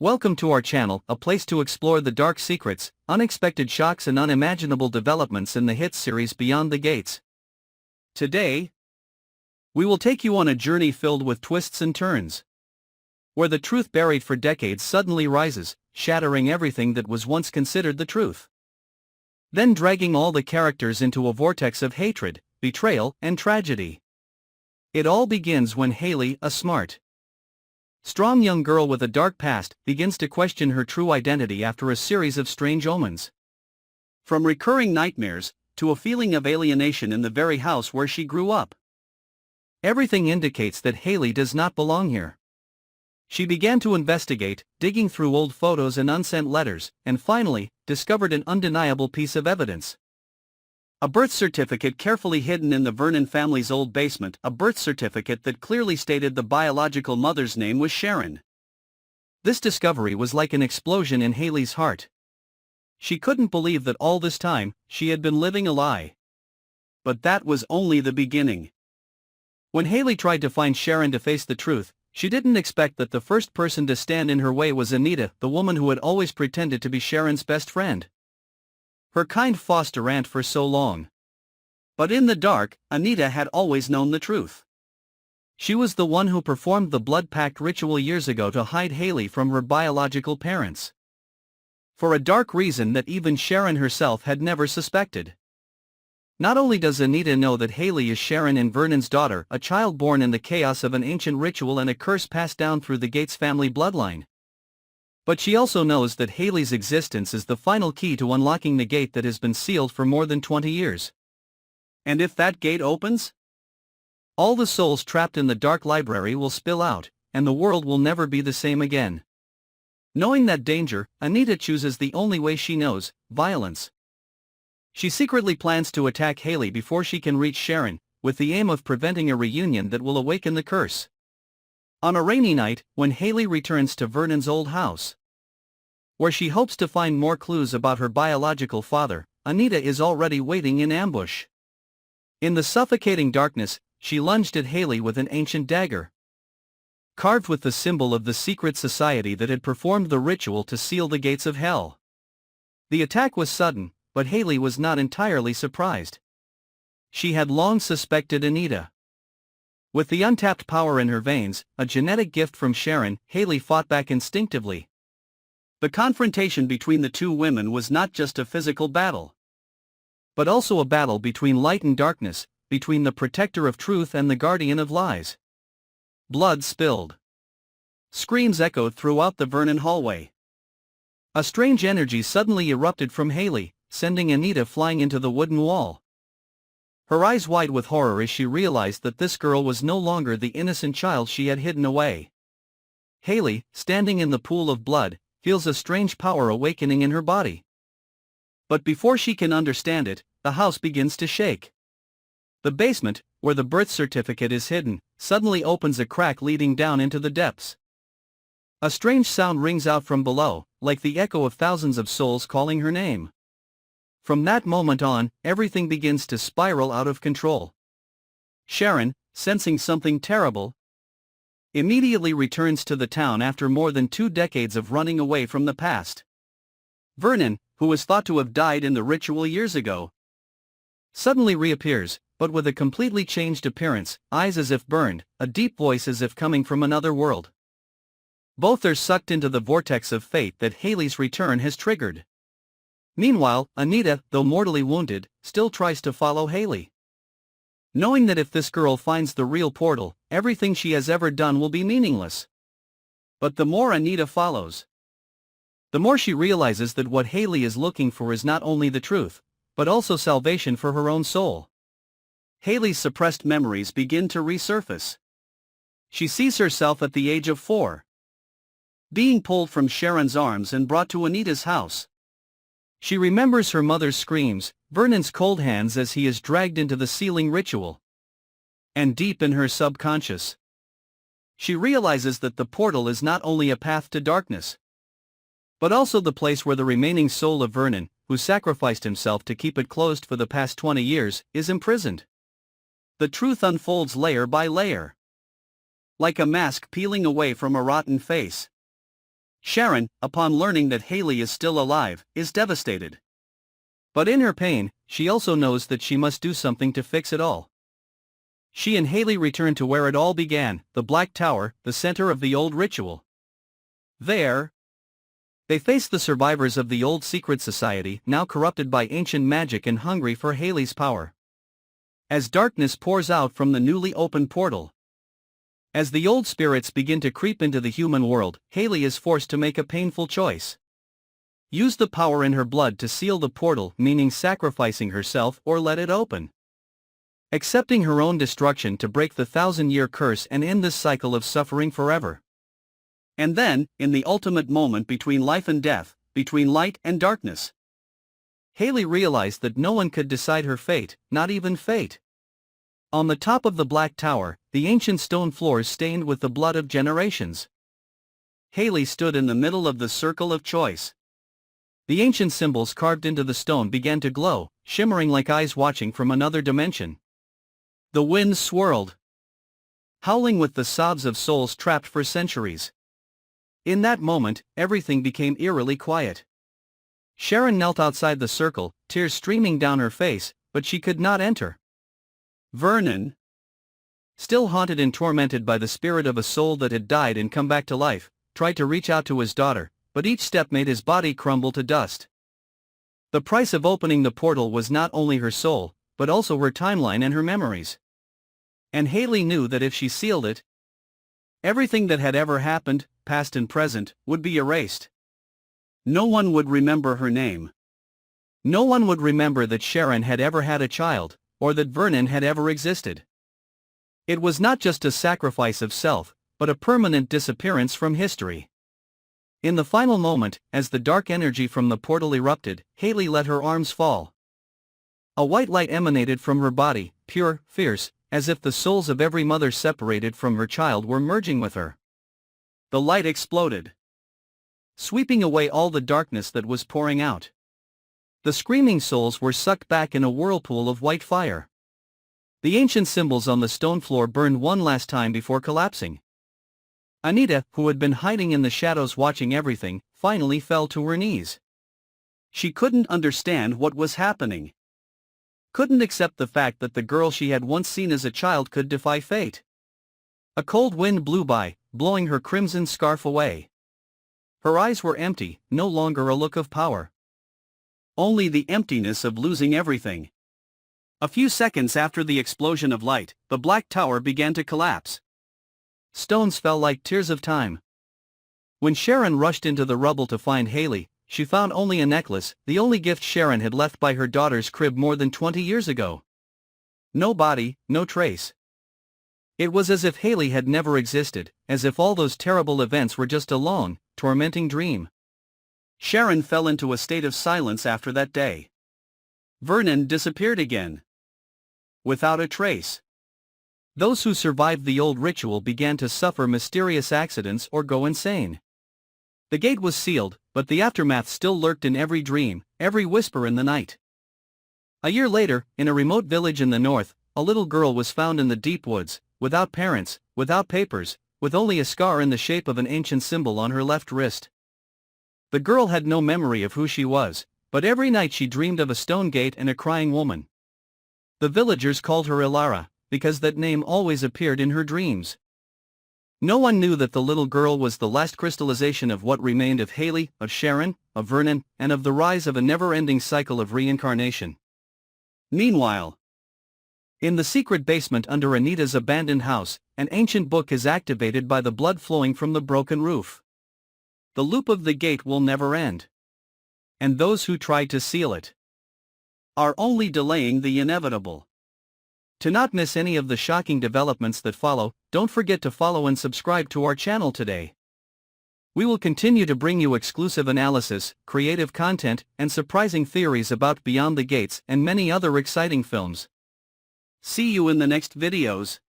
Welcome to our channel, a place to explore the dark secrets, unexpected shocks and unimaginable developments in the hit series Beyond the Gates. Today, we will take you on a journey filled with twists and turns, where the truth buried for decades suddenly rises, shattering everything that was once considered the truth, then dragging all the characters into a vortex of hatred, betrayal, and tragedy. It all begins when Hayley, a smart, strong young girl with a dark past, begins to question her true identity after a series of strange omens. From recurring nightmares, to a feeling of alienation in the very house where she grew up. Everything indicates that Hayley does not belong here. She began to investigate, digging through old photos and unsent letters, and finally, discovered an undeniable piece of evidence. A birth certificate carefully hidden in the Vernon family's old basement, a birth certificate that clearly stated the biological mother's name was Sharon. This discovery was like an explosion in Hayley's heart. She couldn't believe that all this time, she had been living a lie. But that was only the beginning. When Hayley tried to find Sharon to face the truth, she didn't expect that the first person to stand in her way was Anita, the woman who had always pretended to be Sharon's best friend. Her kind foster aunt for so long. But in the dark, Anita had always known the truth. She was the one who performed the blood pact ritual years ago to hide Hayley from her biological parents. For a dark reason that even Sharon herself had never suspected. Not only does Anita know that Hayley is Sharon and Vernon's daughter, a child born in the chaos of an ancient ritual and a curse passed down through the Gates family bloodline, but she also knows that Hayley's existence is the final key to unlocking the gate that has been sealed for more than 20 years. And if that gate opens, all the souls trapped in the dark library will spill out, and the world will never be the same again. Knowing that danger, Anita chooses the only way she knows: violence. She secretly plans to attack Hayley before she can reach Sharon, with the aim of preventing a reunion that will awaken the curse. On a rainy night, when Hayley returns to Vernon's old house, where she hopes to find more clues about her biological father, Anita is already waiting in ambush. In the suffocating darkness, she lunged at Hayley with an ancient dagger, carved with the symbol of the secret society that had performed the ritual to seal the gates of hell. The attack was sudden, but Hayley was not entirely surprised. She had long suspected Anita. With the untapped power in her veins, a genetic gift from Sharon, Hayley fought back instinctively. The confrontation between the two women was not just a physical battle, but also a battle between light and darkness, between the protector of truth and the guardian of lies. Blood spilled. Screams echoed throughout the Vernon hallway. A strange energy suddenly erupted from Hayley, sending Anita flying into the wooden wall. Her eyes wide with horror as she realized that this girl was no longer the innocent child she had hidden away. Hayley, standing in the pool of blood, feels a strange power awakening in her body. But before she can understand it, the house begins to shake. The basement, where the birth certificate is hidden, suddenly opens a crack leading down into the depths. A strange sound rings out from below, like the echo of thousands of souls calling her name. From that moment on, everything begins to spiral out of control. Sharon, sensing something terrible, immediately returns to the town after more than 2 decades of running away from the past. Vernon, who was thought to have died in the ritual years ago, suddenly reappears, but with a completely changed appearance, eyes as if burned, a deep voice as if coming from another world. Both are sucked into the vortex of fate that Hayley's return has triggered. Meanwhile, Anita, though mortally wounded, still tries to follow Hayley, knowing that if this girl finds the real portal, everything she has ever done will be meaningless. But the more Anita follows, the more she realizes that what Hayley is looking for is not only the truth, but also salvation for her own soul. Hayley's suppressed memories begin to resurface. She sees herself at the age of 4, being pulled from Sharon's arms and brought to Anita's house. She remembers her mother's screams, Vernon's cold hands as he is dragged into the sealing ritual. And deep in her subconscious, she realizes that the portal is not only a path to darkness, but also the place where the remaining soul of Vernon, who sacrificed himself to keep it closed for the past 20 years, is imprisoned. The truth unfolds layer by layer, like a mask peeling away from a rotten face. Sharon, upon learning that Hayley is still alive, is devastated. But in her pain, she also knows that she must do something to fix it all. She and Hayley return to where it all began, the Black Tower, the center of the old ritual. There, they face the survivors of the old secret society, now corrupted by ancient magic and hungry for Hayley's power. As darkness pours out from the newly opened portal. As the old spirits begin to creep into the human world, Hayley is forced to make a painful choice. Use the power in her blood to seal the portal, meaning sacrificing herself, or let it open. Accepting her own destruction to break the 1,000-year curse and end this cycle of suffering forever. And then, in the ultimate moment between life and death, between light and darkness, Hayley realized that no one could decide her fate, not even fate. On the top of the Black Tower, the ancient stone floors stained with the blood of generations. Hayley stood in the middle of the circle of choice. The ancient symbols carved into the stone began to glow, shimmering like eyes watching from another dimension. The wind swirled, howling with the sobs of souls trapped for centuries. In that moment, everything became eerily quiet. Sharon knelt outside the circle, tears streaming down her face, but she could not enter. Vernon, still haunted and tormented by the spirit of a soul that had died and come back to life, tried to reach out to his daughter, but each step made his body crumble to dust. The price of opening the portal was not only her soul, but also her timeline and her memories. And Hayley knew that if she sealed it, everything that had ever happened, past and present, would be erased. No one would remember her name. No one would remember that Sharon had ever had a child, or that Vernon had ever existed. It was not just a sacrifice of self, but a permanent disappearance from history. In the final moment, as the dark energy from the portal erupted, Hayley let her arms fall. A white light emanated from her body, pure, fierce, as if the souls of every mother separated from her child were merging with her. The light exploded, sweeping away all the darkness that was pouring out. The screaming souls were sucked back in a whirlpool of white fire. The ancient symbols on the stone floor burned one last time before collapsing. Anita, who had been hiding in the shadows watching everything, finally fell to her knees. She couldn't understand what was happening. Couldn't accept the fact that the girl she had once seen as a child could defy fate. A cold wind blew by, blowing her crimson scarf away. Her eyes were empty, no longer a look of power. Only the emptiness of losing everything. A few seconds after the explosion of light, the Black Tower began to collapse. Stones fell like tears of time. When Sharon rushed into the rubble to find Hayley, she found only a necklace, the only gift Sharon had left by her daughter's crib more than 20 years ago. No body, no trace. It was as if Hayley had never existed, as if all those terrible events were just a long, tormenting dream. Sharon fell into a state of silence after that day. Vernon disappeared again, without a trace. Those who survived the old ritual began to suffer mysterious accidents or go insane. The gate was sealed, but the aftermath still lurked in every dream, every whisper in the night. A year later, in a remote village in the north, a little girl was found in the deep woods, without parents, without papers, with only a scar in the shape of an ancient symbol on her left wrist. The girl had no memory of who she was, but every night she dreamed of a stone gate and a crying woman. The villagers called her Ilara, because that name always appeared in her dreams. No one knew that the little girl was the last crystallization of what remained of Hayley, of Sharon, of Vernon, and of the rise of a never-ending cycle of reincarnation. Meanwhile, in the secret basement under Anita's abandoned house, an ancient book is activated by the blood flowing from the broken roof. The loop of the gate will never end. And those who try to seal it are only delaying the inevitable. To not miss any of the shocking developments that follow, don't forget to follow and subscribe to our channel today. We will continue to bring you exclusive analysis, creative content, and surprising theories about Beyond the Gates and many other exciting films. See you in the next videos.